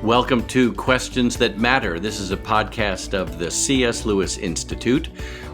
Welcome to Questions That Matter. This is a podcast of the C.S. Lewis Institute,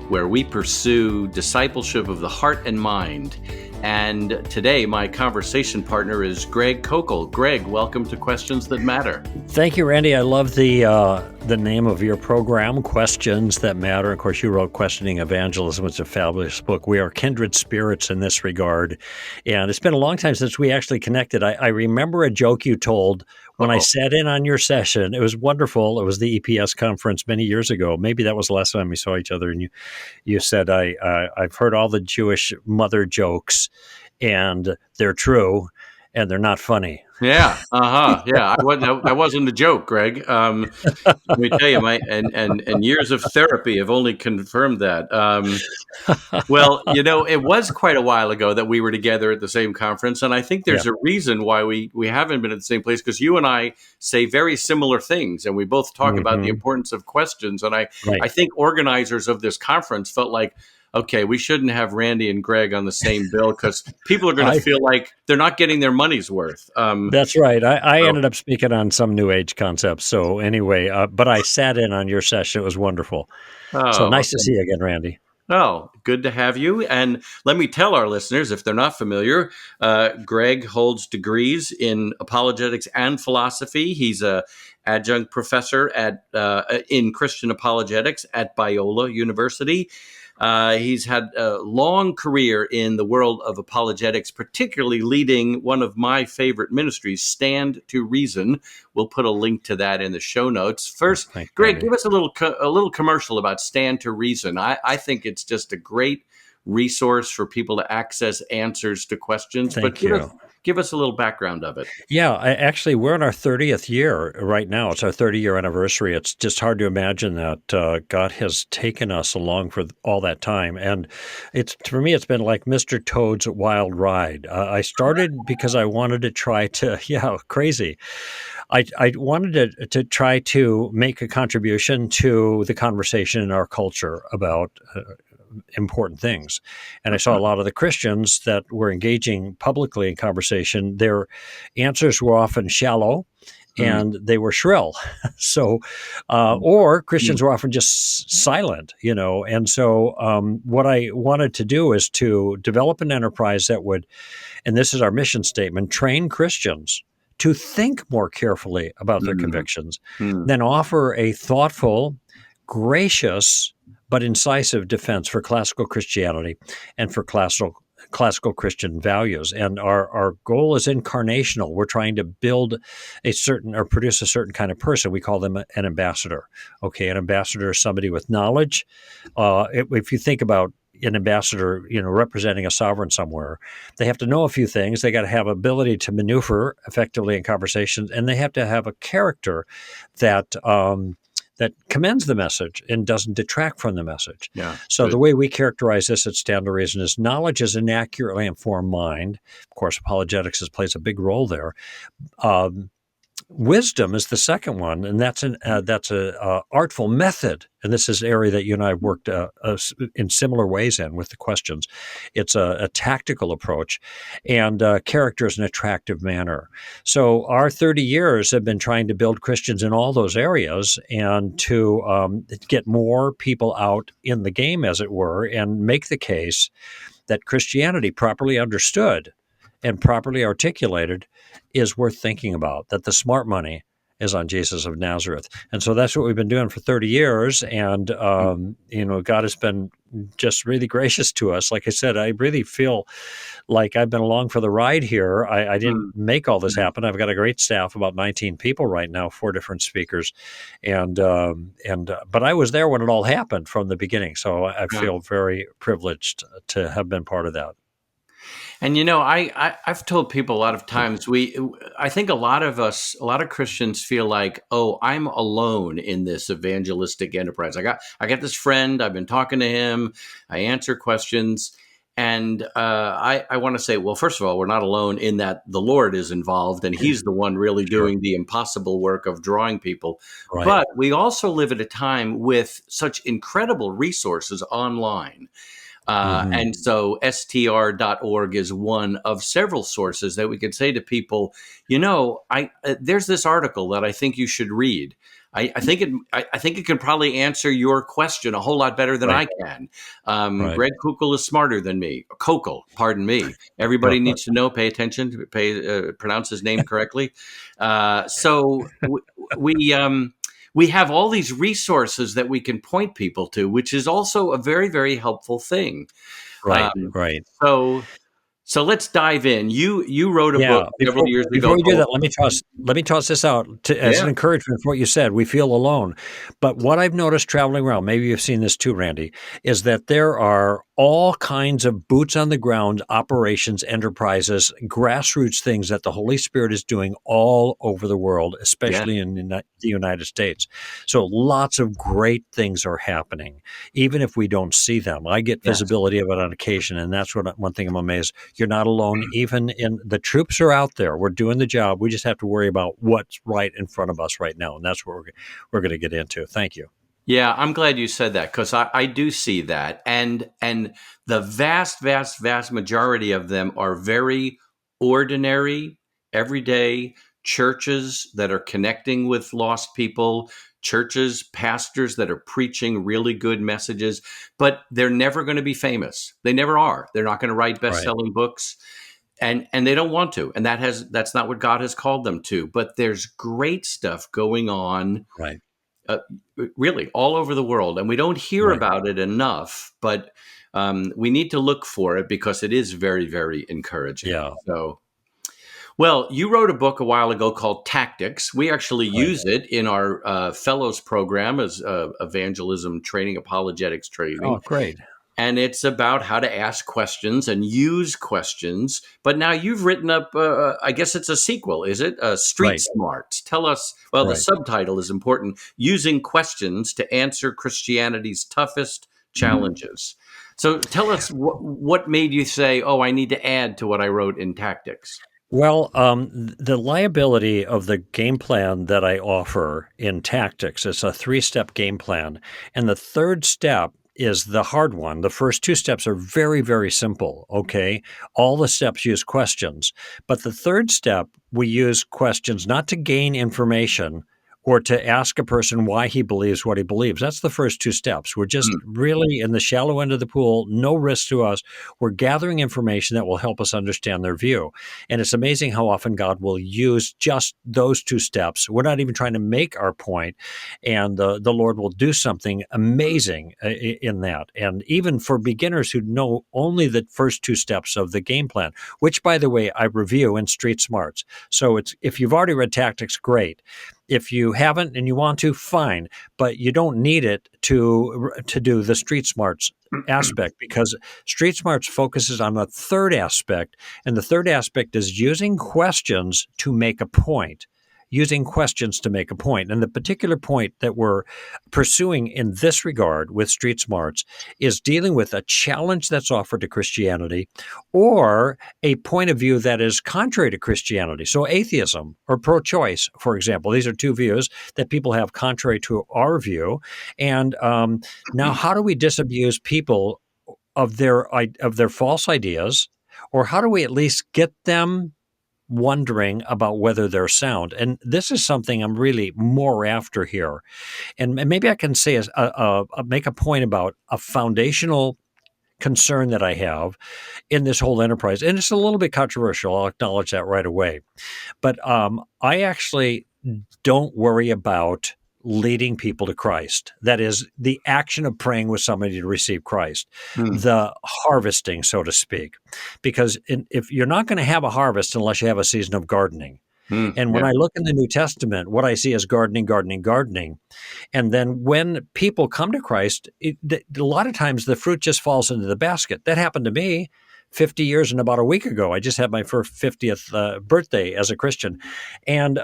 where we pursue discipleship of the heart and mind. And today, my conversation partner is Greg Koukl. Greg, welcome to Questions That Matter. Thank you, Randy. I love the name of your program, Questions That Matter. Of course, you wrote Questioning Evangelism. It's a fabulous book. We are kindred spirits in this regard. And it's been a long time since we actually connected. I remember a joke you told when I sat in on your session. It was wonderful. It was the EPS conference many years ago. Maybe that was the last time we saw each other. And you said, I've heard all the Jewish mother jokes, and they're true, and they're not funny. Yeah, yeah. That wasn't a joke, Greg. Let me tell you, and years of therapy have only confirmed that. Well, it was quite a while ago that we were together at the same conference, and I think there's a reason why we haven't been at the same place, because you and I say very similar things, and we both talk about the importance of questions. And I think organizers of this conference felt like, okay, we shouldn't have Randy and Greg on the same bill because people are going to feel like they're not getting their money's worth. That's right. I ended up speaking on some New Age concepts. So anyway, but I sat in on your session. It was wonderful. So nice to see you again, Randy. Oh, good to have you. And let me tell our listeners, if they're not familiar, Greg holds degrees in apologetics and philosophy. He's a adjunct professor in Christian apologetics at Biola University. He's had a long career in the world of apologetics, particularly leading one of my favorite ministries, Stand to Reason. We'll put a link to that in the show notes. First, Greg, give us a little commercial about Stand to Reason. I think it's just a great resource for people to access answers to questions. Thank you. Give us a little background of it. Yeah, actually, we're in our 30th year right now. It's our 30-year anniversary. It's just hard to imagine that God has taken us along for all that time. And for me, it's been like Mr. Toad's wild ride. I started because I wanted to try to, crazy. I wanted to try to make a contribution to the conversation in our culture about important things. And I saw a lot of the Christians that were engaging publicly in conversation, their answers were often shallow and they were shrill. So, or Christians were often just silent, And so what I wanted to do is to develop an enterprise that would, and this is our mission statement, train Christians to think more carefully about their convictions, then offer a thoughtful, gracious, but incisive defense for classical Christianity and for classical Christian values. And our goal is incarnational. We're trying to build produce a certain kind of person. We call them an ambassador. Okay, an ambassador is somebody with knowledge. If you think about an ambassador, representing a sovereign somewhere, they have to know a few things. They got to have ability to maneuver effectively in conversations, and they have to have a character that commends the message and doesn't detract from the message. Yeah. So the way we characterize this at Stand to Reason is knowledge is an accurately informed mind. Of course, apologetics plays a big role there. Wisdom is the second one, and that's a artful method. And this is an area that you and I have worked in similar ways in with the questions. It's a tactical approach, and character is an attractive manner. So our 30 years have been trying to build Christians in all those areas and to get more people out in the game, as it were, and make the case that Christianity, properly understood and properly articulated, is worth thinking about, that the smart money is on Jesus of Nazareth. And so that's what we've been doing for 30 years. And, God has been just really gracious to us. Like I said, I really feel like I've been along for the ride here. I didn't make all this happen. I've got a great staff, about 19 people right now, 4 different speakers. But I was there when it all happened from the beginning. So I feel very privileged to have been part of that. And, I've told people a lot of times, I think a lot of Christians feel like, oh, I'm alone in this evangelistic enterprise. I got this friend, I've been talking to him, I answer questions. And I want to say, well, first of all, we're not alone in that the Lord is involved and he's the one really doing the impossible work of drawing people. Right. But we also live at a time with such incredible resources online. Hmm. And so str.org is one of several sources that we could say to people, there's this article that I think you should read. I think it can probably answer your question a whole lot better than Right. I can. Right. Greg Koukl is smarter than me. Koukl, pardon me. Everybody needs to know. Pay attention. Pronounce his name correctly. We have all these resources that we can point people to, which is also a very, very helpful thing. Right. Um, Right. so so let's dive in. You wrote a book Yeah. several Before years before ago we do called that, let me toss this out as yeah an encouragement for what you said. We feel alone, but what I've noticed traveling around, maybe you've seen this too, Randy, is that there are all kinds of boots on the ground operations, enterprises, grassroots things that the Holy Spirit is doing all over the world, yeah especially in the United States. So lots of great things are happening, even if we don't see them. I get yes. visibility of it on occasion, and that's one thing I'm amazed. You're not alone. Even in the troops are out there. We're doing the job. We just have to worry about what's right in front of us right now, and that's what we're going to get into. Thank you. Yeah, I'm glad you said that because I do see that, and the vast majority of them are very ordinary, everyday churches that are connecting with lost people, churches, pastors that are preaching really good messages, but they're never going to be famous. They never are. They're not going to write Right. best-selling books, and they don't want to, and that's not what God has called them to. But there's great stuff going on Right. uh, really all over the world, and we don't hear Right. about it enough. But we need to look for it because it is very, very encouraging. Yeah. So, well, you wrote a book a while ago called Tactics. We actually Right. use it in our fellows program as evangelism training, apologetics Oh, training, great. and it's about how to ask questions and use questions. But now you've written up, I guess it's a sequel, is it? Street Right. Smarts. Tell us, well, the Right. subtitle is important, Using Questions to Answer Christianity's Toughest Challenges. So tell us what made you say, oh, I need to add to what I wrote in Tactics. Well, the liability of the game plan that I offer in tactics is a three-step game plan. And the third step is the hard one. The first two steps are very, very simple. Okay. All the steps use questions. But the third step, we use questions not to gain information or to ask a person why he believes what he believes. That's the first two steps. We're just Hmm. really in the shallow end of the pool, no risk to us. We're gathering information that will help us understand their view. And it's amazing how often God will use just those two steps. We're not even trying to make our point, and the Lord will do something amazing in that. And even for beginners who know only the first two steps of the game plan, which, by the way, I review in Street Smarts. So it's if you've already read Tactics, great. If you haven't and you want to, fine, but you don't need it to do the Street Smarts aspect because Street Smarts focuses on a third aspect, and the third aspect is using questions to make a point. Using questions to make a point. And the particular point that we're pursuing in this regard with Street Smarts is dealing with a challenge that's offered to Christianity or a point of view that is contrary to Christianity. So, atheism or pro choice, for example, these are two views that people have contrary to our view. And now, how do we disabuse people of their false ideas, or how do we at least get them wondering about whether they're sound? And this is something I'm really more after here. And maybe I can say make a point about a foundational concern that I have in this whole enterprise. And it's a little bit controversial. I'll acknowledge that right away. But I actually don't worry about leading people to Christ. That is the action of praying with somebody to receive Christ, Hmm. the harvesting, so to speak. Because if you're not going to have a harvest unless you have a season of gardening. Hmm. And when Yeah. I look in the New Testament, what I see is gardening, gardening, gardening. And then when people come to Christ, a lot of times the fruit just falls into the basket. That happened to me 50 years and about a week ago. I just had my first 50th birthday as a Christian. And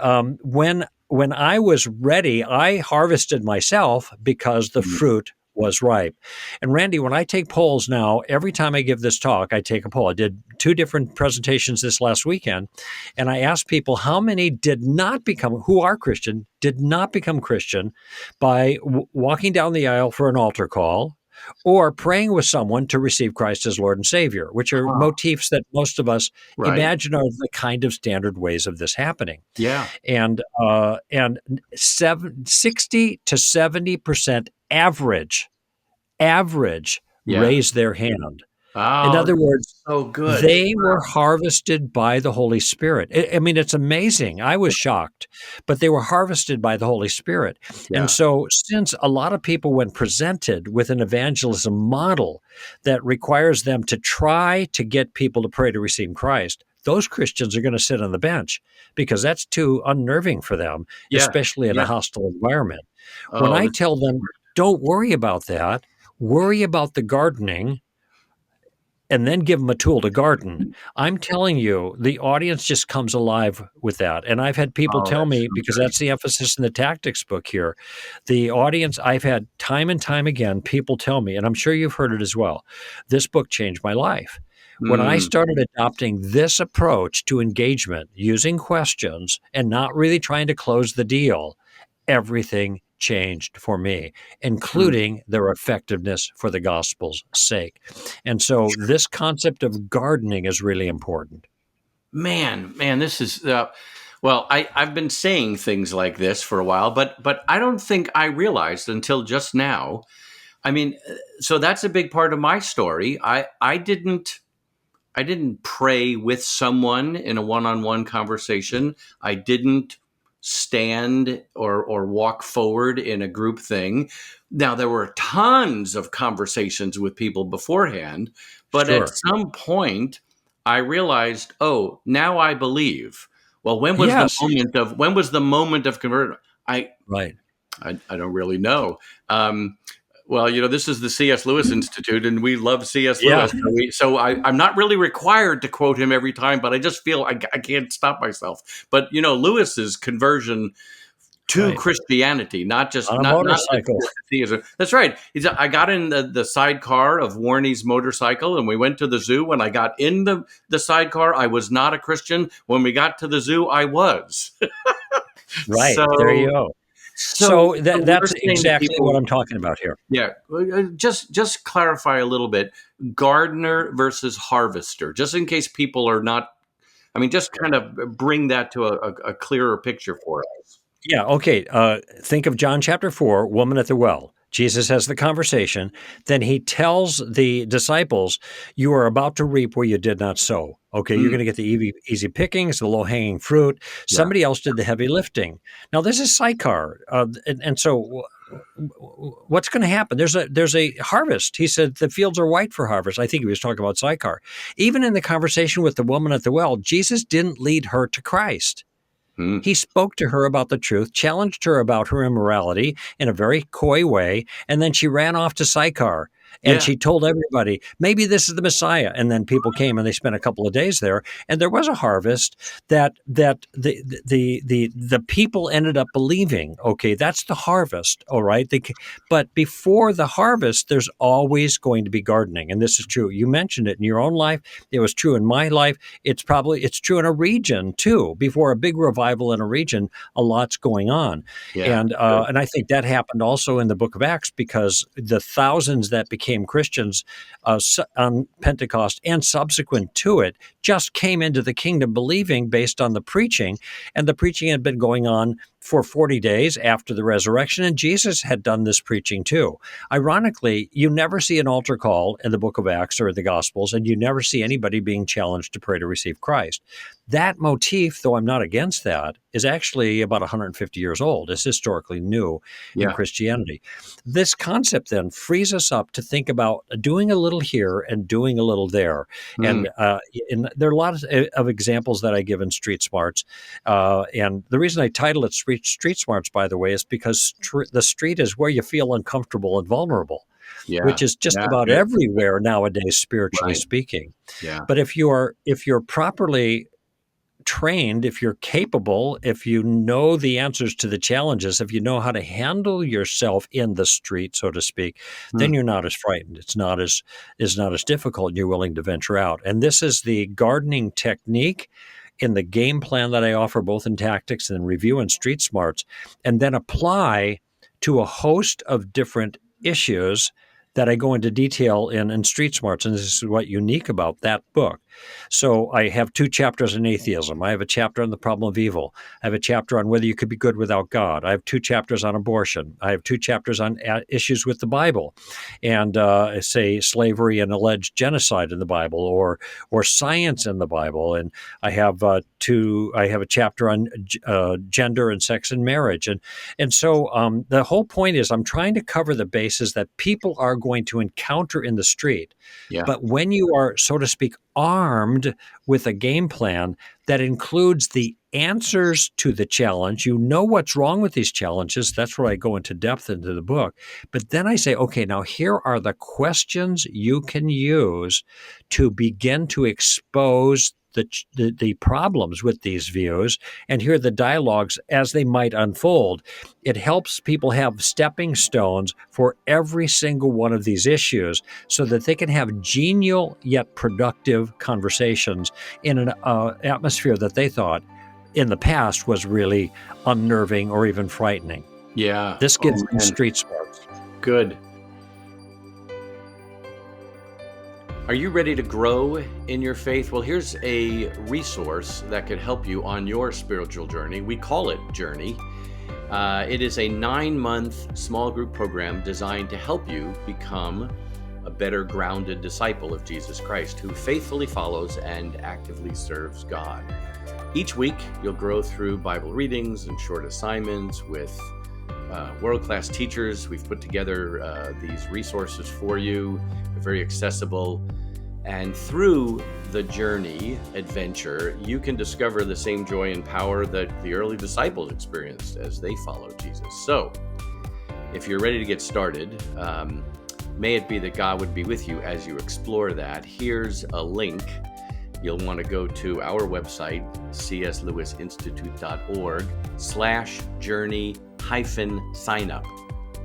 when I was ready, I harvested myself because the Hmm. fruit was ripe. And Randy, when I take polls now, every time I give this talk, I take a poll. I did two different presentations this last weekend, and I asked people how many who are Christian, did not become Christian by walking down the aisle for an altar call, or praying with someone to receive Christ as Lord and Savior, which are Huh. motifs that most of us Right. imagine are the kind of standard ways of this happening. Yeah. And 60 to 70% average Yeah. raise their hand. In Oh, other words, so good. they were harvested by the Holy Spirit. I mean, it's amazing. I was shocked, but they were harvested by the Holy Spirit. And Yeah. so, since a lot of people, when presented with an evangelism model that requires them to try to get people to pray to receive Christ, those Christians are going to sit on the bench because that's too unnerving for them, Yeah. especially in a Yeah. hostile environment. When Oh, I this tell them, don't worry about that, worry about the gardening and then give them a tool to garden. I'm telling you, the audience just comes alive with that. And I've had people oh, tell that's me, so because good. that's the emphasis in the tactics book here, the audience, I've had time and time again, people tell me, and I'm sure you've heard it as well, this book changed my life. When I Mm, started adopting this approach to engagement, using questions and not really trying to close the deal, everything changed for me, mm. including their effectiveness for the gospel's sake. And so this concept of gardening is really important. Man, this is well. I've been saying things like this for a while, but I don't think I realized until just now. I mean, so that's a big part of my story. I didn't pray with someone in a one-on-one conversation. I didn't stand or walk forward in a group thing. Now there were tons of conversations with people beforehand, but at Sure. some point I realized, oh, now I believe. Well, Yes. when was the moment of conversion? I Right. I don't really know. Um, well, this is the C.S. Lewis Institute, and we love C.S. Yeah. Lewis. I'm not really required to quote him every time, but I just feel I can't stop myself. But Lewis's conversion to Right. Christianity, not just On a not just motorcycle. to theism. That's right. I got in the sidecar of Warney's motorcycle, and we went to the zoo. When I got in the sidecar, I was not a Christian. When we got to the zoo, I was. Right. There you so go. so So so you're that's saying to exactly what people, I'm talking about here. yeah, just clarify a little bit, gardener versus harvester, just in case people are not. I mean, just kind of bring that to a clearer picture for us. Yeah. Okay. Think of John chapter 4, woman at the well. Jesus has the conversation. Then he tells the disciples, you are about to reap where you did not sow. Okay. You're Mm, going to get the easy pickings, the low hanging fruit. yeah, Somebody else did the heavy lifting. Now, this is Sychar. And so what's going to happen? There's a harvest. He said the fields are white for harvest. I think he was talking about Sychar. Even in the conversation with the woman at the well, Jesus didn't lead her to Christ. mm, He spoke to her about the truth, challenged her about her immorality in a very coy way, and then she ran off to Sychar and yeah, she told everybody, maybe this is the Messiah. And then people came and they spent a couple of days there, and there was a harvest that the people ended up believing. Okay, that's the harvest, all right. But before the harvest, there's always going to be gardening, and this is true. You mentioned it in your own life. It was true in my life. It's true in a region too. Before a big revival in a region, a lot's going on, yeah, and I think that happened also in the Book of Acts because the thousands that became Christians on Pentecost and subsequent to it just came into the kingdom believing based on the preaching, and the preaching had been going on for 40 days after the resurrection, and Jesus had done this preaching too. Ironically, you never see an altar call in the Book of Acts or the Gospels, and you never see anybody being challenged to pray to receive Christ. That motif, though I'm not against that, is actually about 150 years old. It's historically new in yeah, Christianity. This concept then frees us up to think about doing a little here and doing a little there. mm, And there are a lot of examples that I give in Street Smarts. And the reason I title it Street Smarts, by the way, is because the street is where you feel uncomfortable and vulnerable, yeah, which is just yeah, about good, everywhere nowadays, spiritually right, speaking. yeah, But if you're properly trained, if you're capable, if you know the answers to the challenges, if you know how to handle yourself in the street, so to speak, then mm, you're not as frightened. It's not as difficult, and you're willing to venture out. And this is the gardening technique in the game plan that I offer both in tactics and review and street smarts, and then apply to a host of different issues that I go into detail in Street Smarts, and this is what's unique about that book. So I have 2 chapters on atheism. I have a chapter on the problem of evil. I have a chapter on whether you could be good without God. I have 2 chapters on abortion. I have 2 chapters on issues with the Bible, and say slavery and alleged genocide in the Bible, or science in the Bible. And I have I have a chapter on gender and sex and marriage, and so the whole point is I'm trying to cover the bases that people are going to encounter in the street. Yeah. But when you are, so to speak, armed with a game plan that includes the answers to the challenge, you know what's wrong with these challenges. That's where I go into depth into the book. But then I say, okay, now here are the questions you can use to begin to expose the problems with these views, and hear the dialogues as they might unfold. It helps people have stepping stones for every single one of these issues so that they can have genial yet productive conversations in an atmosphere that they thought in the past was really unnerving or even frightening. Yeah. This gives them man. street smarts. Good. Are you ready to grow in your faith? Well, here's a resource that could help you on your spiritual journey. We call it Journey. It is a 9-month small group program designed to help you become a better grounded disciple of Jesus Christ who faithfully follows and actively serves God. Each week, you'll grow through Bible readings and short assignments with world-class teachers. We've put together these resources for you. They're very accessible. And through the journey adventure, you can discover the same joy and power that the early disciples experienced as they followed Jesus. So, if you're ready to get started, may it be that God would be with you as you explore that. Here's a link. You'll want to go to our website, cslewisinstitute.org/journey-signup.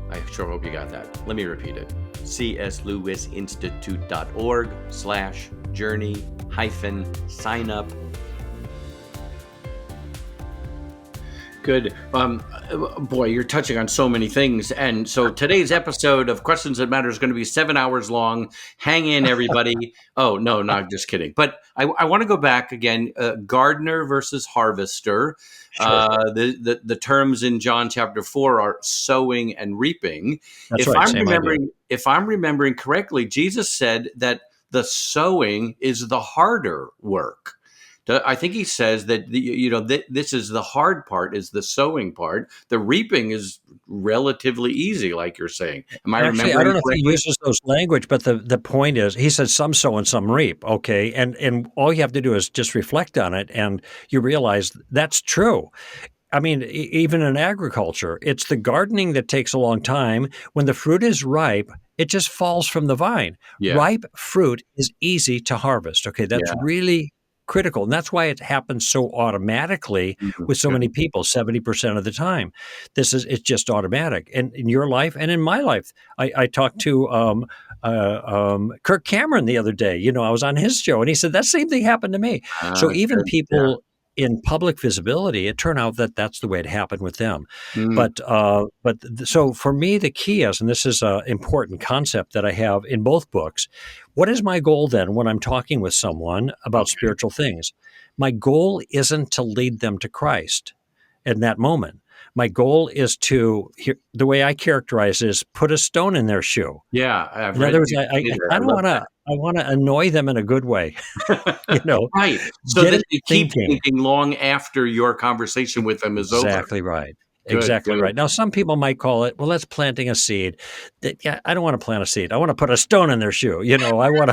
I sure hope you got that. Let me repeat it. cslewisinstitute.org/journey-signup. Good. Boy, you're touching on so many things. And so today's episode of Questions That Matter is going to be 7 hours long. Hang in, everybody. Oh, no, just kidding. But I want to go back again. Gardener versus harvester. Sure. The terms in John chapter 4 are sowing and reaping. That's right. Same idea. If I'm remembering correctly, Jesus said that the sowing is the harder work. I think he says that this is the hard part, is the sowing part. The reaping is relatively easy, like you're saying. Am I Actually, remembering I don't know if he correctly? uses those language, but the point is, he says some sow and some reap. Okay, and all you have to do is just reflect on it, and you realize that's true. I mean, even in agriculture, it's the gardening that takes a long time. When the fruit is ripe, it just falls from the vine. Yeah. Ripe fruit is easy to harvest. Okay, that's Yeah. really critical. And that's why it happens so automatically with so many people, 70% of the time. It's just automatic. And in your life and in my life, I talked to Kirk Cameron the other day. I was on his show, and he said that same thing happened to me. So even Good. people in public visibility, it turned out that that's the way it happened with them. So for me, the key is, and this is an important concept that I have in both books, what is my goal then when I'm talking with someone about spiritual things? My goal isn't to lead them to Christ in that moment. My goal is the way I characterize it is put a stone in their shoe. Yeah. In other words, I want to annoy them in a good way. Right. So that they keep thinking long after your conversation with them is over. Exactly right. Exactly right. Now, some people might call it, well, that's planting a seed. I don't want to plant a seed. I want to put a stone in their shoe. I want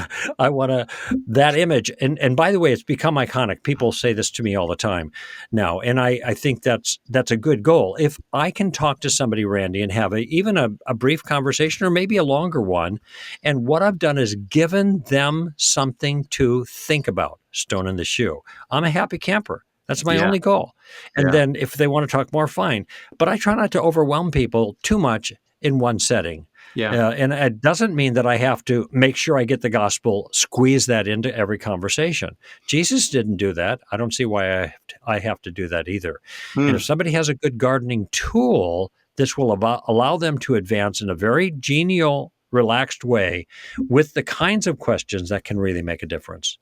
to that image. And by the way, it's become iconic. People say this to me all the time now, and I think that's a good goal. If I can talk to somebody, Randy, and have even a brief conversation or maybe a longer one, and what I've done is given them something to think about, stone in the shoe, I'm a happy camper. That's my only goal. And then if they want to talk more, fine. But I try not to overwhelm people too much in one setting. And it doesn't mean that I have to make sure I get the gospel, squeeze that into every conversation. Jesus didn't do that. I don't see why I have to do that either. And if somebody has a good gardening tool, this will allow them to advance in a very genial relaxed way with the kinds of questions that can really make a difference.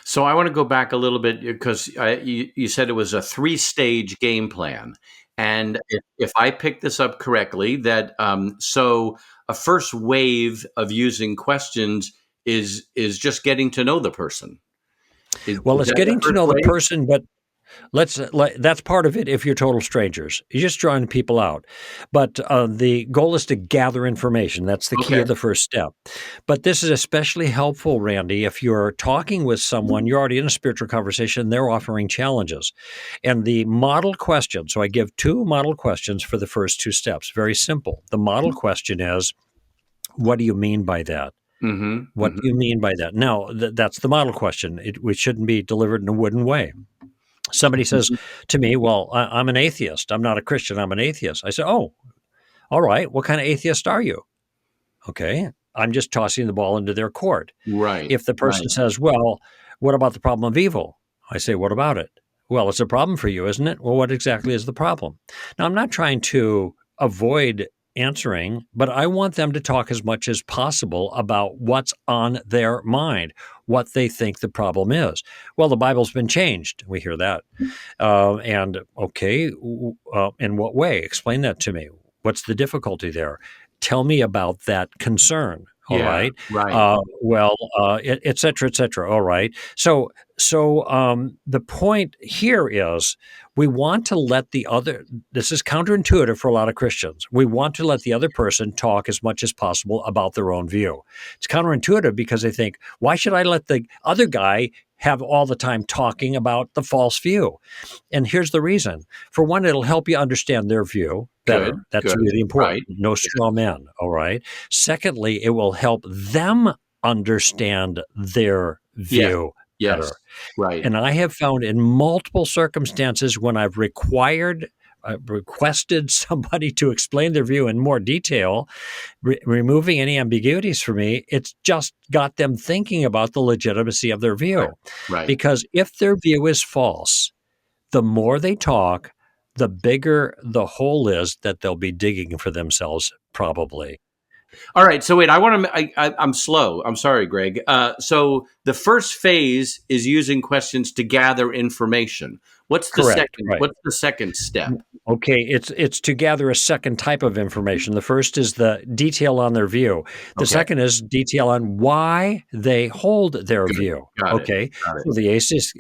So I want to go back a little bit because you said it was a three-stage game plan. And if I pick this up correctly, that so a first wave of using questions is just getting to know the person. Well, Is it's that the getting to first know the wave? person, but that's part of it if you're total strangers. You're just drawing people out. But the goal is to gather information. That's the key Okay. of the first step. But this is especially helpful, Randy, if you're talking with someone, you're already in a spiritual conversation, they're offering challenges. And the model question, so I give two model questions for the first two steps. Very simple. The model question is, what do you mean by that? Mm-hmm. What do Mm-hmm. you mean by that? Now, that's the model question. We shouldn't be delivered in a wooden way. Somebody says Mm-hmm. to me, "Well, I'm an atheist. I'm not a Christian. I'm an atheist." I say, "Oh, all right. What kind of atheist are you?" Okay. I'm just tossing the ball into their court. Right. If the person Right. says, "Well, what about the problem of evil?" I say, "What about it?" "Well, it's a problem for you, isn't it?" "Well, what exactly is the problem?" Now, I'm not trying to avoid answering, but I want them to talk as much as possible about what's on their mind, what they think the problem is. "Well, the Bible's been changed." We hear that. And okay, in what way? Explain that to me. What's the difficulty there? Tell me about that concern. All Yeah. right. Right. Et cetera, et cetera. All right. So the point here is we want to let the other, this is counterintuitive for a lot of Christians. We want to let the other person talk as much as possible about their own view. It's counterintuitive because they think, why should I let the other guy have all the time talking about the false view? And here's the reason. For one, it'll help you understand their view Good. better. That's Good. really important. Right. No straw men. All right. Secondly, it will help them understand their Yes. view Yes. better. Right. And I have found in multiple circumstances when I've requested somebody to explain their view in more detail, removing any ambiguities for me, it's just got them thinking about the legitimacy of their Right. view. Right. Because if their view is false, the more they talk, the bigger the hole is that they'll be digging for themselves, probably. All right. So wait, I want to. I'm slow. I'm sorry, Greg. So the first phase is using questions to gather information. What's the Correct. second? Right. What's the second step? Okay, it's to gather a second type of information. The first is the detail on their view. The Okay. second is detail on why they hold their Good. view. Got it. Okay, Got it. so the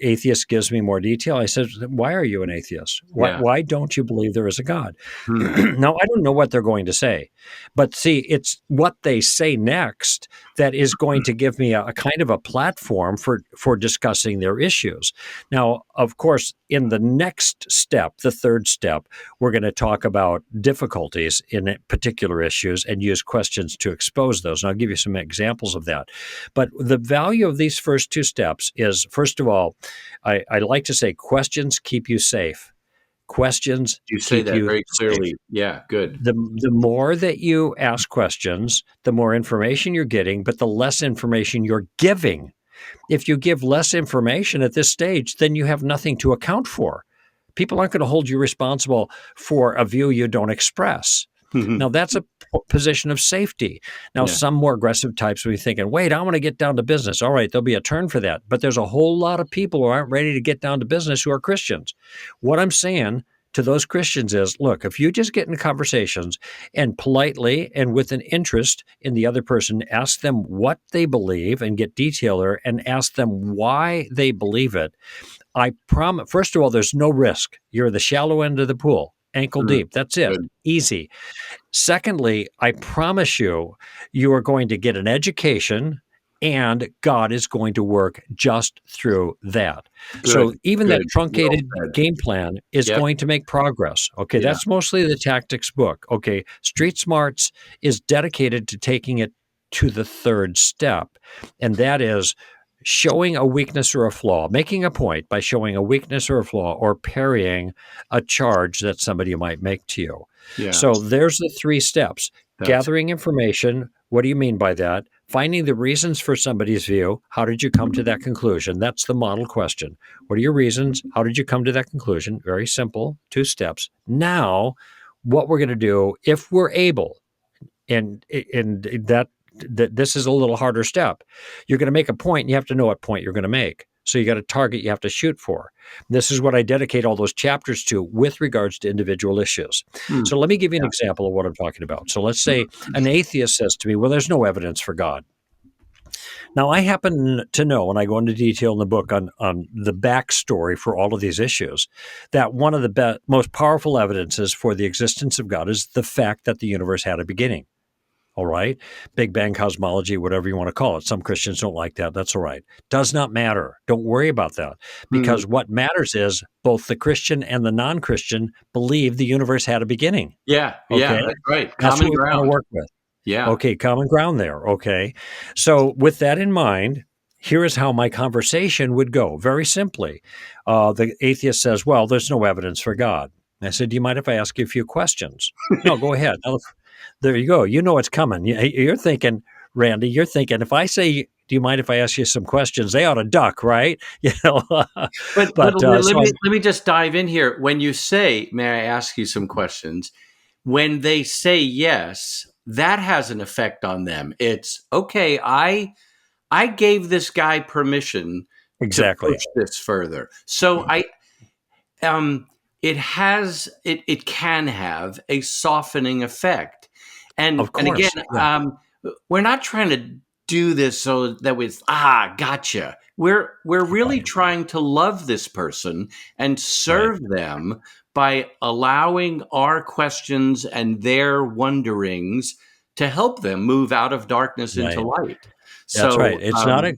atheist gives me more detail. I said, "Why are you an atheist? Why, Yeah. why don't you believe there is a God?" Hmm. Now, I don't know what they're going to say, but see, it's what they say next that is going to give me a kind of a platform for discussing their issues. Now, of course, in the next step, the third step, we're going to talk about difficulties in particular issues and use questions to expose those. And I'll give you some examples of that. But the value of these first two steps is, first of all, I like to say questions keep you safe. Questions You say keep that you very safe. clearly. Yeah. Good. The more that you ask questions, the more information you're getting, but the less information you're giving. If you give less information at this stage, then you have nothing to account for. People aren't going to hold you responsible for a view you don't express. Now, that's a position of safety. Now, Yeah. some more aggressive types will be thinking, wait, I want to get down to business. All right, there'll be a turn for that. But there's a whole lot of people who aren't ready to get down to business who are Christians. What I'm saying to those Christians is, look, if you just get in conversations and politely and with an interest in the other person, ask them what they believe and get detailer and ask them why they believe it, I promise, first of all, there's no risk. You're the shallow end of the pool, ankle Mm. deep. That's it. Good. Easy. Secondly, I promise you, you are going to get an education and God is going to work just through that. So Good. even that Good. Well truncated said. game plan is Yep. going to make progress. Okay, Yeah. that's mostly the tactics book. Okay, Street Smarts is dedicated to taking it to the third step, and that is showing a weakness or a flaw, making a point by showing a weakness or a flaw, or parrying a charge that somebody might make to you. Yeah. So there's the three steps: That's gathering information. What do you mean by that? Finding the reasons for somebody's view. How did you come to that conclusion? That's the model question. What are your reasons? How did you come to that conclusion? Very simple, two steps. Now, what we're going to do, if we're able, and that this is a little harder step. You're going to make a point, and you have to know what point you're going to make. So you got a target you have to shoot for. This is what I dedicate all those chapters to with regards to individual issues. Hmm. So let me give you an Yeah. example of what I'm talking about. So let's say an atheist says to me, well, there's no evidence for God. Now, I happen to know, and I go into detail in the book on the backstory for all of these issues, that one of the most powerful evidences for the existence of God is the fact that the universe had a beginning. All right. Big Bang cosmology, whatever you want to call it. Some Christians don't like that. That's all right. Does not matter. Don't worry about that. Hmm. Because what matters is both the Christian and the non Christian believe the universe had a beginning. Yeah. Yeah. Okay. That's right. That's what Common we want to ground. work with. Yeah. Okay. Common ground there. Okay. So, with that in mind, here is how my conversation would go. Very simply, the atheist says, well, there's no evidence for God. I said, do you mind if I ask you a few questions? No, go ahead. Now, there you go. You know it's coming. You're thinking, Randy, you're thinking, if I say, do you mind if I ask you some questions? They ought to duck, right? You know, But but let so me I'm let me just dive in here. When you say, "May I ask you some questions?" When they say yes, that has an effect on them. It's okay. I gave this guy permission to exactly, push this further. So I um it can have a softening effect. of And again, course, yeah, we're not trying to do this so that we gotcha. We're really right, trying to love this person and right, serve them by allowing our questions and their wonderings to help them move out of darkness into right. light. That's right. So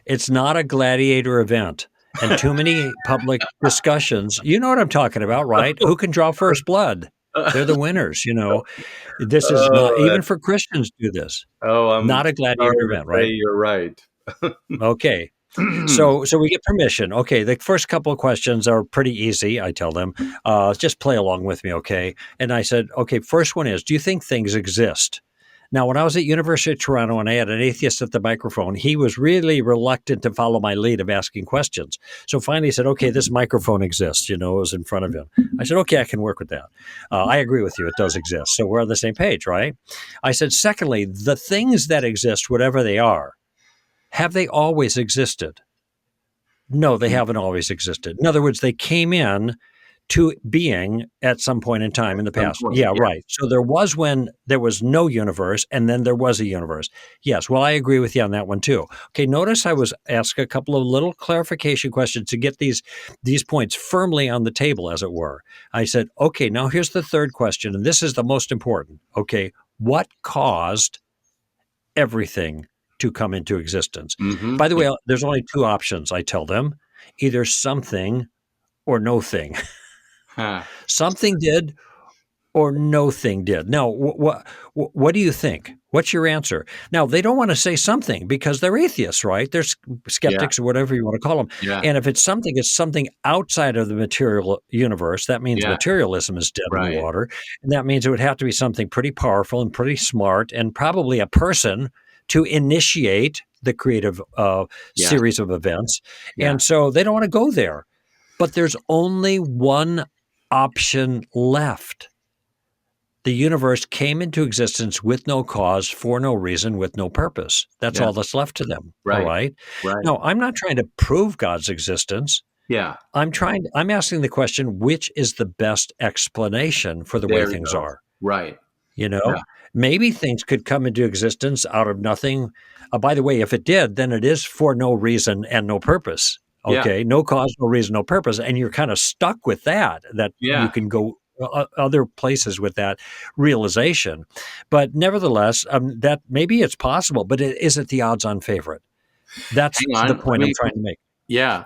It's not a gladiator event. And too many public discussions. You know what I'm talking about, right? Who can draw first blood? They're the winners. You know, this is not oh, even for Christians do this. I'm Not a gladiator sorry to event, say right? you're right. Okay. So we get permission. Okay, the first couple of questions are pretty easy. I tell them, just play along with me, okay? And I said, okay, first one is, do you think things exist? Now, when I was at University of Toronto and I had an atheist at the microphone, he was really reluctant to follow my lead of asking questions. So finally, he said, "Okay, this microphone exists." You know, it was in front of him. I said, "Okay, I can work with that. I agree with you; it does exist." So we're on the same page, right? I said, "Secondly, the things that exist, whatever they are, have they always existed?" No, they haven't always existed. In other words, they came in to being at some point in time in the Some past. point, Yeah, yeah. right. So there was when there was no universe, and then there was a universe. Yes, well, I agree with you on that one too. Okay, notice I was asked a couple of little clarification questions to get these points firmly on the table, as it were. I said, okay, now here's the third question, and this is the most important. Okay, what caused everything to come into existence? By the Yeah. way, there's only two options. I tell them, either something or no thing. Huh. Something did or no thing did. Now, what do you think? What's your answer? Now, they don't want to say something because they're atheists, right? They're Yeah. skeptics or whatever you want to call them. Yeah. And if it's something outside of the material universe. That means Yeah. materialism is dead in the Right. water, and that means it would have to be something pretty powerful and pretty smart, and probably a person to initiate the creative Yeah. series of events. Yeah. And so they don't want to go there. But there's only one option left. The universe came into existence with no cause, for no reason, with no purpose. That's Yeah. all that's left to them. All Right. right. Right. Now, I'm not trying to prove God's existence. Yeah. I'm asking the question, which is the best explanation for the way There you things go. are? Right. You Yeah. know, maybe things could come into existence out of nothing. By the way, if it did, then it is for no reason and no purpose. Yeah. Okay. No cause, no reason, no purpose. And you're kind of stuck with that you Yeah. can go other places with that realization. But nevertheless, that maybe it's possible, but it isn't the odds on favorite. That's Hang the on. point I'm trying to make.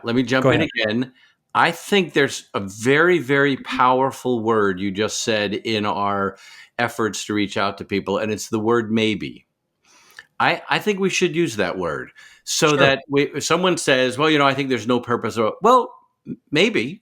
Let me Go jump in ahead. again. I think there's a very, very powerful word you just said in our efforts to reach out to people, and it's the word maybe. I think we should use that word so Sure. that if someone says, well, I think there's no purpose. Or, well, maybe,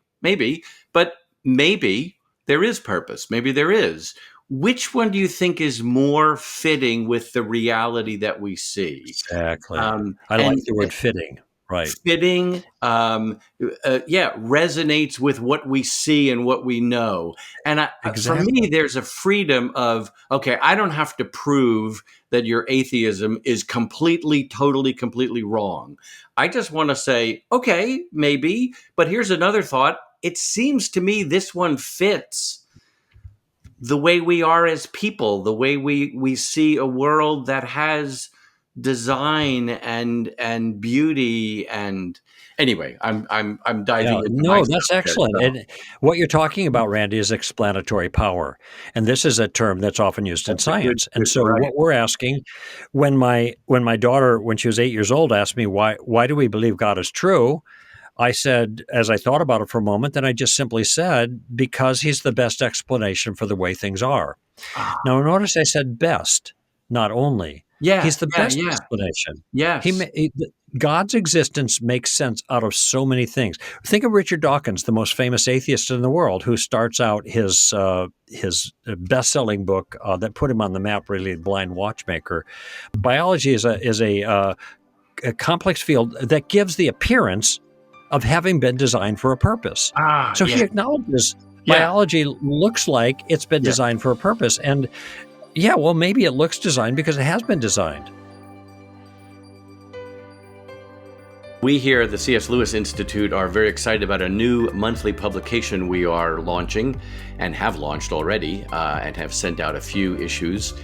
but maybe there is purpose. Maybe there is. Which one do you think is more fitting with the reality that we see? Exactly. I like And the word fitting. Right. fitting, resonates with what we see and what we know. And for me, Exactly. there's a freedom of, okay, I don't have to prove that your atheism is completely, totally, completely wrong. I just want to say, okay, maybe, but here's another thought. It seems to me this one fits the way we are as people, the way we see a world that has design and beauty. And anyway, I'm Yeah, diving into no, myself that's there. excellent. So And what you're talking about, Randy, is explanatory power. And this is a term that's often used in that's a science. And good so right. what we're asking when my daughter, when she was 8 years old, asked me why do we believe God is true? I said, as I thought about it for a moment, then I just simply said, because he's the best explanation for the way things are. Ah, Now, notice I said best, not only. yeah, He's the yeah, best yeah. explanation. Yes. God's existence makes sense out of so many things. Think of Richard Dawkins, the most famous atheist in the world, who starts out his best-selling book that put him on the map, really, Blind Watchmaker. Biology is a complex field that gives the appearance of having been designed for a purpose. Ah, So yeah, he acknowledges yeah. biology looks like it's been Yes. designed for a purpose. And yeah, well, maybe it looks designed because it has been designed. We here at the C.S. Lewis Institute are very excited about a new monthly publication we are launching and have launched already and have sent out a few issues.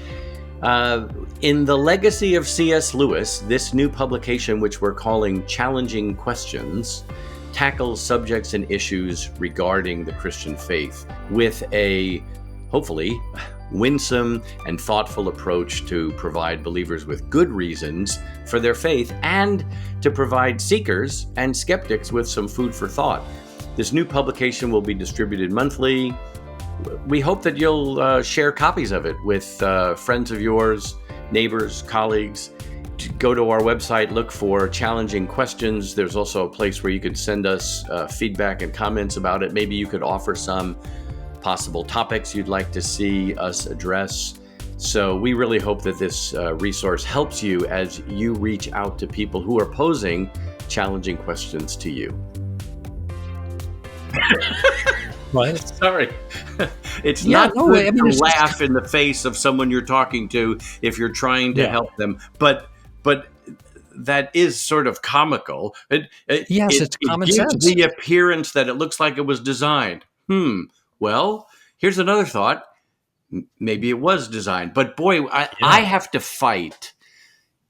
In the legacy of C.S. Lewis, this new publication, which we're calling Challenging Questions, tackles subjects and issues regarding the Christian faith with a, hopefully, winsome and thoughtful approach to provide believers with good reasons for their faith and to provide seekers and skeptics with some food for thought. This new publication will be distributed monthly. We hope that you'll share copies of it with friends of yours, neighbors, colleagues. Go to our website, look for Challenging Questions. There's also a place where you could send us feedback and comments about it. Maybe you could offer some possible topics you'd like to see us address. So we really hope that this resource helps you as you reach out to people who are posing challenging questions to you. Right? Sorry. It's Yeah, not no, good I mean, to it's just, laugh in the face of someone you're talking to if you're trying to yeah. help them. But that is sort of comical. Yes, it's It common gives sense. the appearance that it looks like it was designed. Well, here's another thought. Maybe it was designed. But boy, I Yeah. have to fight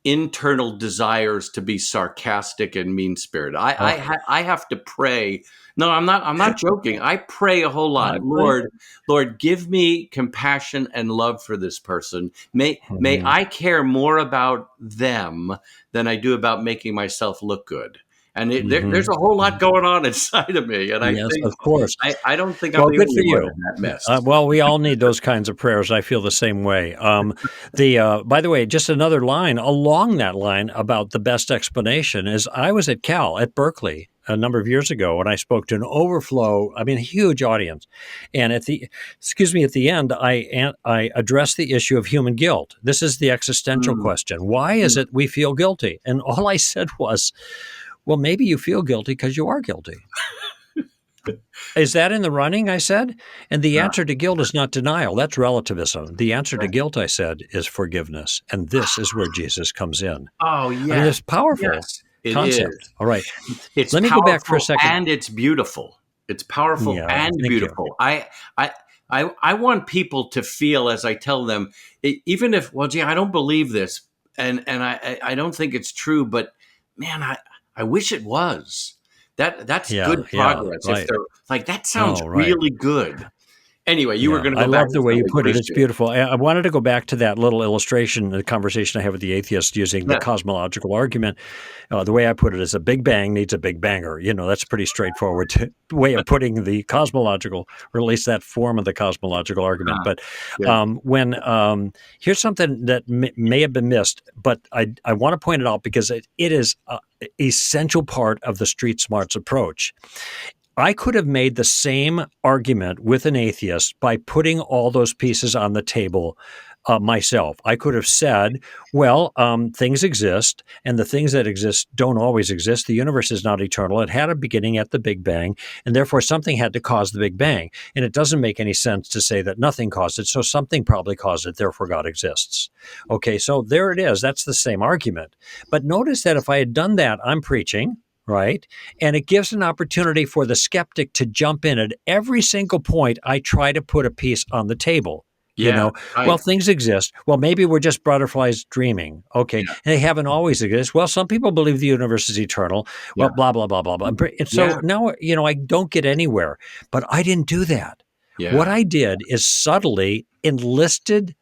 internal desires to be sarcastic and mean-spirited. Oh, I have to pray. No, I'm not joking. I pray a whole I lot. pray. Lord, give me compassion and love for this person. May Mhm. I care more about them than I do about making myself look good. And there's Mhm. a whole lot Mhm. going on inside of me, and I Yes, think of course. I don't think I'm Well, the good for only one you. in that mess. Well, we all need those kinds of prayers. I feel the same way. By the way, just another line along that line about the best explanation is I was at Cal at Berkeley a number of years ago when I spoke to an overflow, I mean, a huge audience. And at the end, I addressed the issue of human guilt. This is the existential Mm, question. Why is mm. it we feel guilty? And all I said was, well, maybe you feel guilty because you are guilty. Is that in the running? I said. And the Ah, answer to guilt is not denial. That's relativism. The answer to yeah. guilt, I said, is forgiveness. And this is where Jesus comes in. Oh, I mean, yes. it's powerful Yes, it concept. is. All right. It's Let me go back for a powerful second. and it's beautiful. It's powerful Yeah. and Thank you. beautiful. I I want people to feel as I tell them, even if, well, gee, I don't believe this, and I don't think it's true, but man, I wish it was. That's Yeah. good Yeah. progress. If Right. they're like, that sounds Oh, right. really good. Anyway, you were Yeah, going to I go back love to the way you something. put it. Please It's do. beautiful. I wanted to go back to that little illustration, the conversation I had with the atheist using the Yeah. cosmological argument. The way I put it is a big bang needs a big banger. That's pretty straightforward way of putting the cosmological, or at least that form of the cosmological argument. Ah, But good. here's something that may have been missed, but I want to point it out because it is an essential part of the street smarts approach. I could have made the same argument with an atheist by putting all those pieces on the table myself. I could have said, well, things exist, and the things that exist don't always exist. The universe is not eternal. It had a beginning at the Big Bang, and therefore something had to cause the Big Bang. And it doesn't make any sense to say that nothing caused it, so something probably caused it, therefore God exists. Okay, so there it is. That's the same argument. But notice that if I had done that, I'm preaching, right? And it gives an opportunity for the skeptic to jump in at every single point. I try to put a piece on the table. Yeah. Well, Right. things exist. Well, maybe we're just butterflies dreaming. Okay. Yeah. And they haven't always existed. Well, some people believe the universe is eternal. Well, Yeah. blah, blah, blah, blah, blah. And so Yeah. now, I don't get anywhere, but I didn't do that. What Yeah. I did is subtly enlisted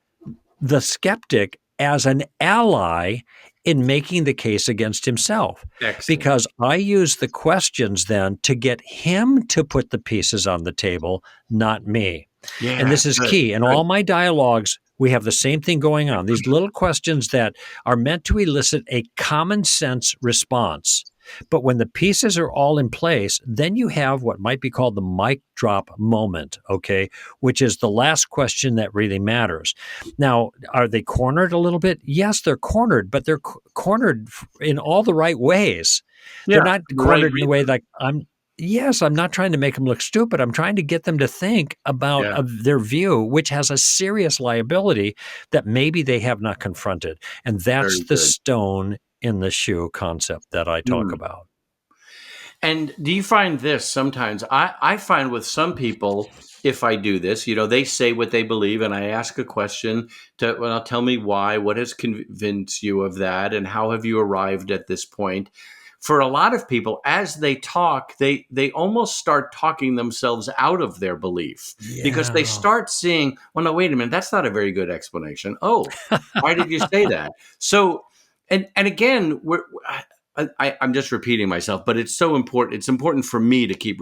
the skeptic as an ally in making the case against himself, Excellent. because I use the questions then to get him to put the pieces on the table, not me. And Yeah. this is Good. key. In Good. all my dialogues, we have the same thing going on. These little questions that are meant to elicit a common sense response. But when the pieces are all in place, then you have what might be called the mic drop moment, okay, which is the last question that really matters. Now, are they cornered a little bit? Yes, they're cornered, but they're cornered in all the right ways. They're Yeah. not For the right cornered in the way reason. like Yes, I'm not trying to make them look stupid. I'm trying to get them to think about Yeah. their view, which has a serious liability that maybe they have not confronted. And that's Very the good. stone in the shoe concept that I talk Mm. about. And do you find this sometimes? I find with some people, if I do this, they say what they believe, and I ask a question to, well, tell me why, what has convinced you of that, and how have you arrived at this point? For a lot of people, as they talk, they almost start talking themselves out of their belief because they Yeah. start seeing, well, no, wait a minute, that's not a very good explanation. Oh, why did you say that? So, and again, I'm just repeating myself, but it's so important. It's important for me to keep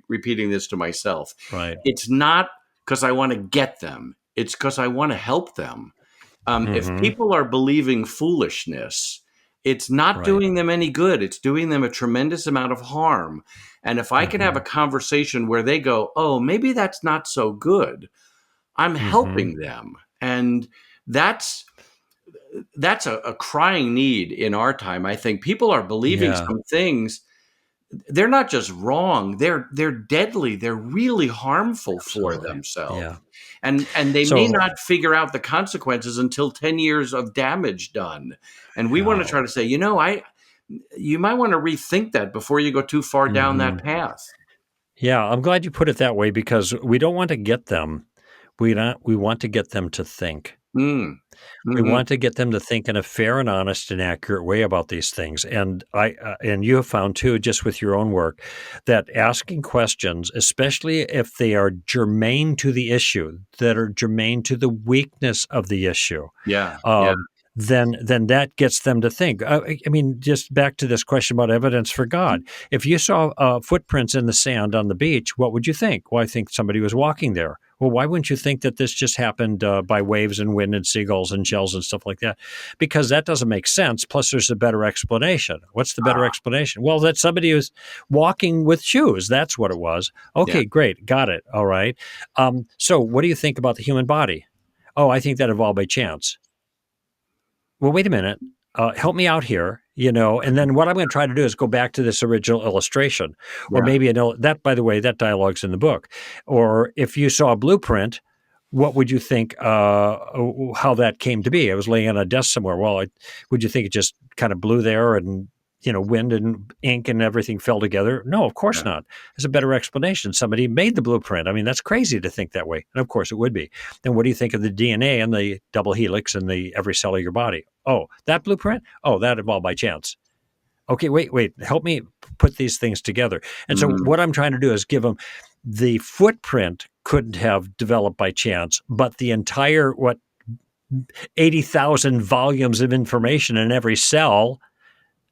repeating this to myself. Right. It's not because I want to get them. It's because I want to help them. If Hmm. people are believing foolishness, it's not Right. doing them any good. It's doing them a tremendous amount of harm. And if I can have Hmm. a conversation where they go, oh, maybe that's not so good, I'm Hmm. helping them. And that's a crying need in our time. I think people are believing Yeah. some things. They're not just wrong. They're deadly. They're really harmful for Absolutely. themselves. Yeah. And they may So, not figure out the consequences until 10 years of damage done. And we want to yeah. try to say, you might want to rethink that before you go too far down Hmm. that path. Yeah. I'm glad you put it that way, because we don't want to get them. We want to get them to think. Mm. We Hmm. want to get them to think in a fair and honest and accurate way about these things. And and you have found too, just with your own work, that asking questions, especially if they are germane to the issue, that are germane to the weakness of the issue, Yeah. Yeah. um, then that gets them to think. I mean, just back to this question about evidence for God. If you saw footprints in the sand on the beach, what would you think? Well, I think somebody was walking there. Well, why wouldn't you think that this just happened by waves and wind and seagulls and shells and stuff like that? Because that doesn't make sense. Plus, there's a better explanation. What's the better explanation? Well, that somebody was walking with shoes. That's what it was. Yeah. Okay, great. Got it. All right. So, what do you think about the human body? Oh, I think that evolved by chance. Well, wait a minute. Help me out here, and then what I'm going to try to do is go back to this original illustration, or Yeah. maybe that, by the way, that dialogue's in the book. Or if you saw a blueprint, what would you think, how that came to be? I was laying on a desk somewhere. Well, would you think it just kind of blew there and, wind and ink and everything fell together? No, of course Yeah. not. There's a better explanation. Somebody made the blueprint. I mean, that's crazy to think that way. And of course it would be. Then what do you think of the DNA and the double helix in the every cell of your body? Oh, that blueprint? Oh, that evolved by chance. Okay, wait. Help me put these things together. And so Mhm. what I'm trying to do is give them the footprint couldn't have developed by chance, but the entire 80,000 volumes of information in every cell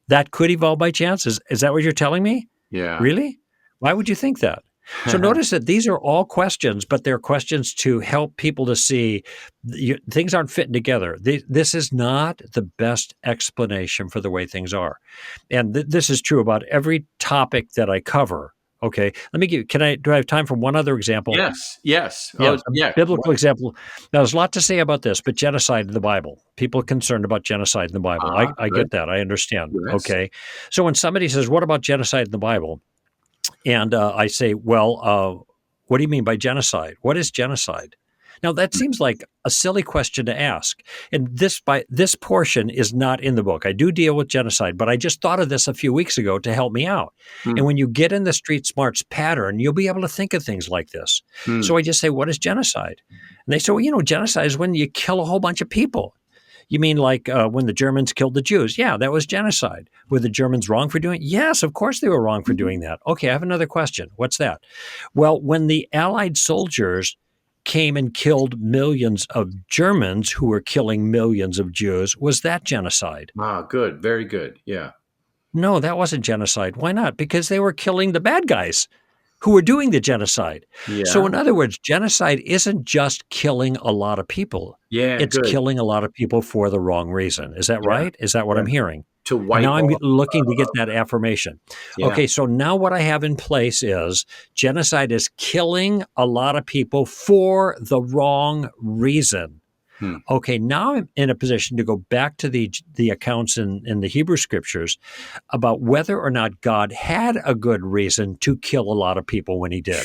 that could evolve by chance. Is that what you're telling me? Yeah. Really? Why would you think that? So notice that these are all questions, but they're questions to help people to see things aren't fitting together. This is not the best explanation for the way things are. And this is true about every topic that I cover. Okay, let me give. Do I have time for one other example? Yes, yes. Oh, Yes, a yeah. biblical example. Now, there's a lot to say about this, but genocide in the Bible. People concerned about genocide in the Bible. I Good. get that. I understand. Yes. Okay. So when somebody says, "What about genocide in the Bible?" and I say, "Well, what do you mean by genocide? What is genocide?" Now that seems like a silly question to ask, and this portion is not in the book. I do deal with genocide, but I just thought of this a few weeks ago to help me out. And Hmm. when you get in the street smarts pattern, you'll be able to think of things like this. Hmm. So I just say, "What is genocide?" And they say, "Well, genocide is when you kill a whole bunch of people." You mean like when the Germans killed the Jews? Yeah, that was genocide. Were the Germans wrong for doing it? Yes, of course they were wrong for doing that. Okay, I have another question. What's that? Well, when the Allied soldiers came and killed millions of Germans who were killing millions of Jews, was that genocide? Good. Very good. Yeah. No, that wasn't genocide. Why not? Because they were killing the bad guys who were doing the genocide. So, Yeah. in other words, genocide isn't just killing a lot of people, Yeah. it's Good. killing a lot of people for the wrong reason. Is that Yeah. right? Is that what Yeah. I'm hearing? To And wipe now I'm off. looking to get that affirmation. Yeah. Okay, so now what I have in place is genocide is killing a lot of people for the wrong reason. Hmm. Okay, now I'm in a position to go back to the accounts in the Hebrew scriptures about whether or not God had a good reason to kill a lot of people when he did.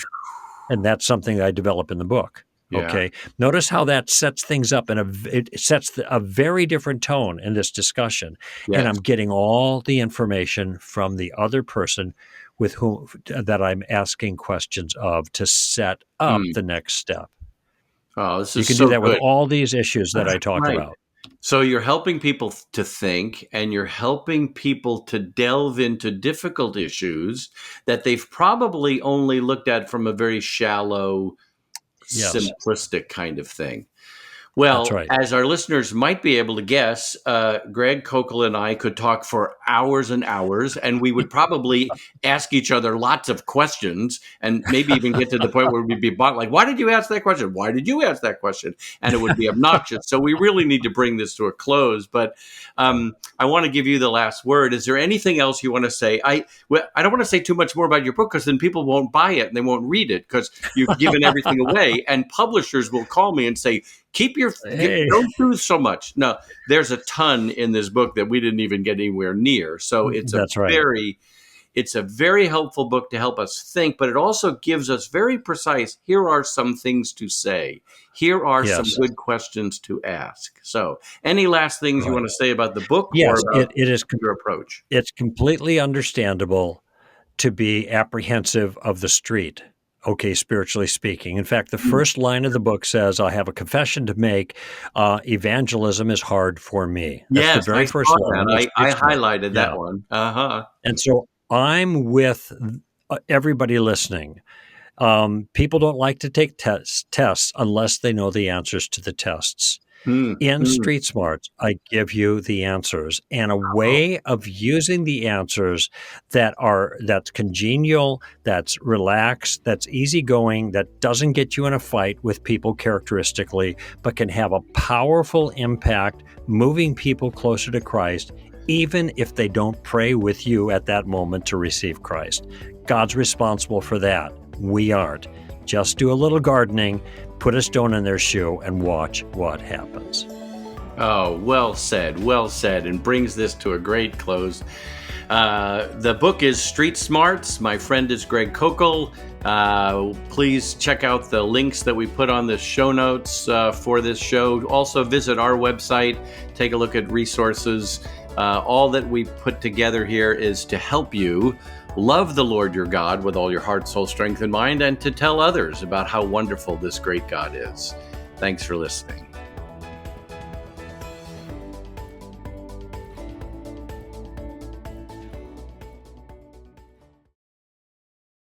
And that's something that I develop in the book. Yeah. Okay. Notice how that sets things up it sets a very different tone in this discussion. And Yes. I'm getting all the information from the other person with whom that I'm asking questions of to set up Hmm. the next step. Oh, this You is can do so that with good. all these issues that I talk Right. about. So you're helping people to think, and you're helping people to delve into difficult issues that they've probably only looked at from a very shallow, Yes, simplistic kind of thing. that's Well, right. as our listeners might be able to guess, Greg Koukl and I could talk for hours and hours, and we would probably ask each other lots of questions, and maybe even get to the point where we'd be like, "Why did you ask that question? Why did you ask that question?" And it would be obnoxious. So we really need to bring this to a close. But I want to give you the last word. Is there anything else you want to say? I don't want to say too much more about your book because then people won't buy it and they won't read it because you've given everything away, and publishers will call me and say, Hey, don't do so much. No, there's a ton in this book that we didn't even get anywhere near. So that's right. it's a very helpful book to help us think, but it also gives us very precise, here are some things to say. Here are some Yes, good questions to ask. So any last things you right. want to say about the book or Yes, about it is. your approach? It's completely understandable to be apprehensive of the street, okay, spiritually speaking. In fact, the first line of the book says, I have a confession to make. Evangelism is hard for me. That's the Yes, I very saw first line. that. I It's hard. highlighted Yeah. that one. Uh-huh. And so I'm with everybody listening. People don't like to take tests unless they know the answers to the tests. Hmm. In Hmm. Street Smarts, I give you the answers and a Oh, way of using the answers that's congenial, that's relaxed, that's easygoing, that doesn't get you in a fight with people characteristically, but can have a powerful impact moving people closer to Christ, even if they don't pray with you at that moment to receive Christ. God's responsible for that. We aren't. Just do a little gardening, put a stone in their shoe, and watch what happens. Oh, well said, and brings this to a great close. The book is Street Smarts. My friend is Greg Koukl. Please check out the links that we put on the show notes for this show. Also, visit our website, take a look at resources. All that we put together here is to help you love the Lord your God with all your heart, soul, strength, and mind, and to tell others about how wonderful this great God is. Thanks for listening.